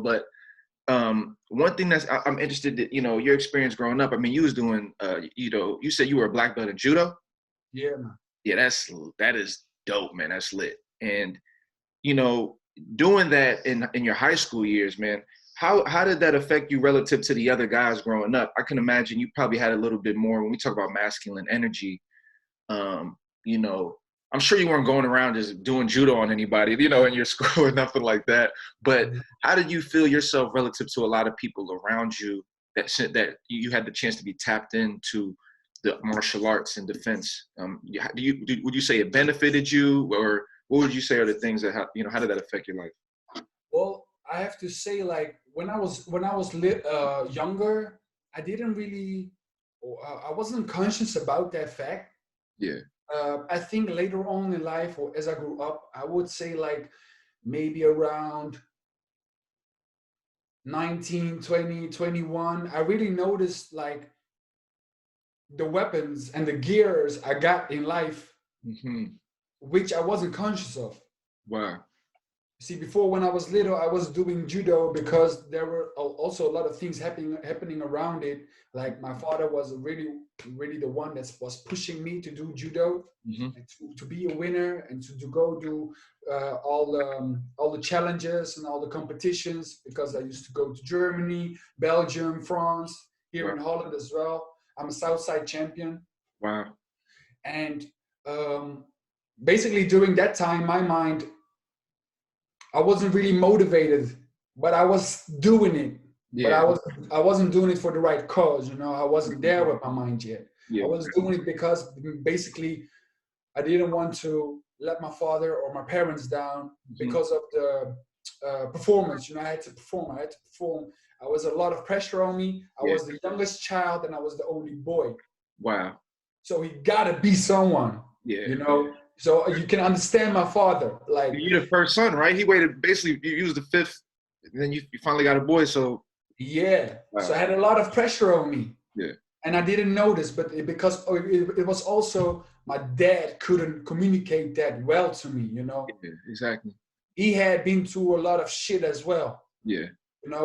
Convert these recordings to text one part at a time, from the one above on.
but one thing I'm interested in, your experience growing up. I mean, you was doing, you said you were a black belt in judo. Yeah, man. Yeah, that is dope, man. That's lit. And you know, doing that in your high school years, man, how did that affect you relative to the other guys growing up? I can imagine you probably had a little bit more when we talk about masculine energy. Um, you know, I'm sure you weren't going around just doing judo on anybody, in your school or nothing like that. But how did you feel yourself relative to a lot of people around you that you had the chance to be tapped into the martial arts and defense? Would you say it benefited you, or what would you say are the things that how did that affect your life? Well, I have to say, like when I was younger, I didn't really, I wasn't conscious about that fact. Yeah. I think later on in life, or as I grew up, I would say like maybe around 19, 20, 21, I really noticed like the weapons and the gears I got in life, which I wasn't conscious of. Wow. See, before when I was little, I was doing judo because there were also a lot of things happening around it. Like my father was really the one that was pushing me to do judo, and to be a winner and to go do all the challenges and all the competitions, because I used to go to Germany, Belgium, France, here in Holland as well. I'm a Southside champion. Wow. And basically during that time, my mind, I wasn't really motivated, but I was doing it. Yeah. But I wasn't doing it for the right cause, I wasn't there with my mind yet. Yeah. I was doing it because basically I didn't want to let my father or my parents down because of the performance. I had to perform. I was a lot of pressure on me. I was the youngest child and I was the only boy. Wow. So he gotta be someone. Yeah. So you can understand my father. Like, you're the first son, right? He waited, basically, you was the fifth, and then you finally got a boy, so. Yeah. Wow. So I had a lot of pressure on me. Yeah. And I didn't notice, but because it was also my dad couldn't communicate that well to me, Yeah, exactly. He had been through a lot of shit as well. Yeah.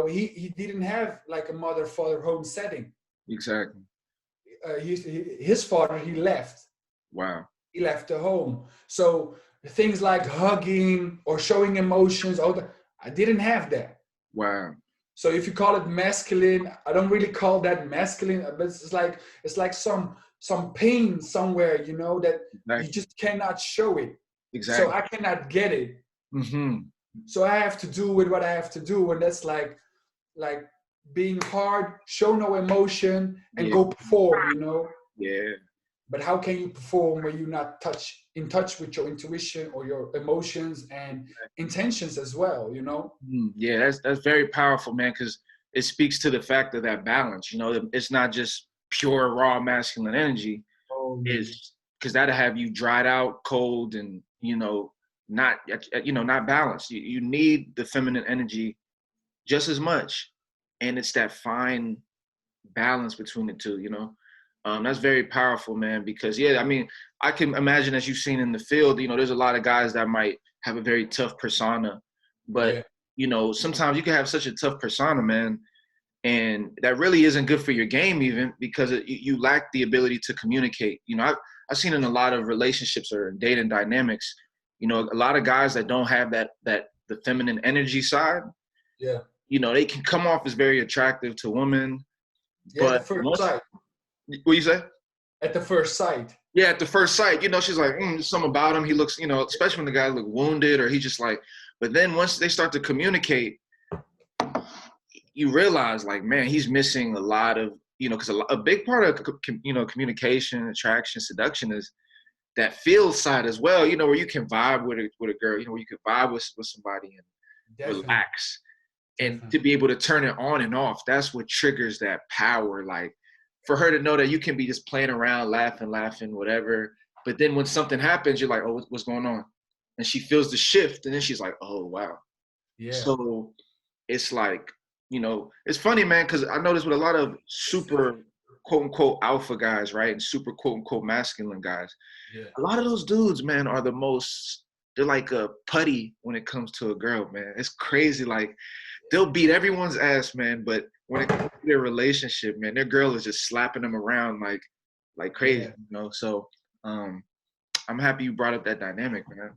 He didn't have like a mother-father home setting. Exactly. His father, he left. Wow. He left the home. So things like hugging or showing emotions, I didn't have that. Wow. So if you call it masculine, I don't really call that masculine, but it's like some pain somewhere, that you just cannot show it. Exactly. So I cannot get it. So I have to do with what I have to do, and that's like being hard, show no emotion, and go perform, Yeah. But how can you perform when you're not in touch with your intuition or your emotions and intentions as well, Yeah, that's very powerful, man, because it speaks to the fact of that balance. It's not just pure raw masculine energy. It's because that'll have you dried out, cold, and not balanced. You need the feminine energy just as much, and it's that fine balance between the two. That's very powerful, man, because I mean, I can imagine, as you've seen in the field, there's a lot of guys that might have a very tough persona, but sometimes you can have such a tough persona, man, and that really isn't good for your game, even because you lack the ability to communicate. I've seen in a lot of relationships or dating dynamics, a lot of guys that don't have that the feminine energy side, they can come off as very attractive to women, but at the first sight. What you say? At the first sight. Yeah, at the first sight, she's like, there's something about him. He looks, especially when the guy look wounded, or he just like, but then once they start to communicate, you realize, like, man, he's missing a lot of, because a big part of, communication, attraction, seduction is that feel side as well, where you can vibe with a girl, where you can vibe with somebody and relax. And to be able to turn it on and off, that's what triggers that power, like, for her to know that you can be just playing around, laughing, whatever. But then when something happens, you're like, oh, what's going on? And she feels the shift, and then she's like, oh, wow. Yeah. So it's like, it's funny, man, because I noticed with a lot of super, quote unquote, alpha guys, right? And super, quote unquote, masculine guys. Yeah. A lot of those dudes, man, are the most they're like a putty when it comes to a girl, man. It's crazy. Like they'll beat everyone's ass, man. But when it comes to their relationship, man, their girl is just slapping them around like crazy, Yeah. you know. So I'm happy you brought up that dynamic, man.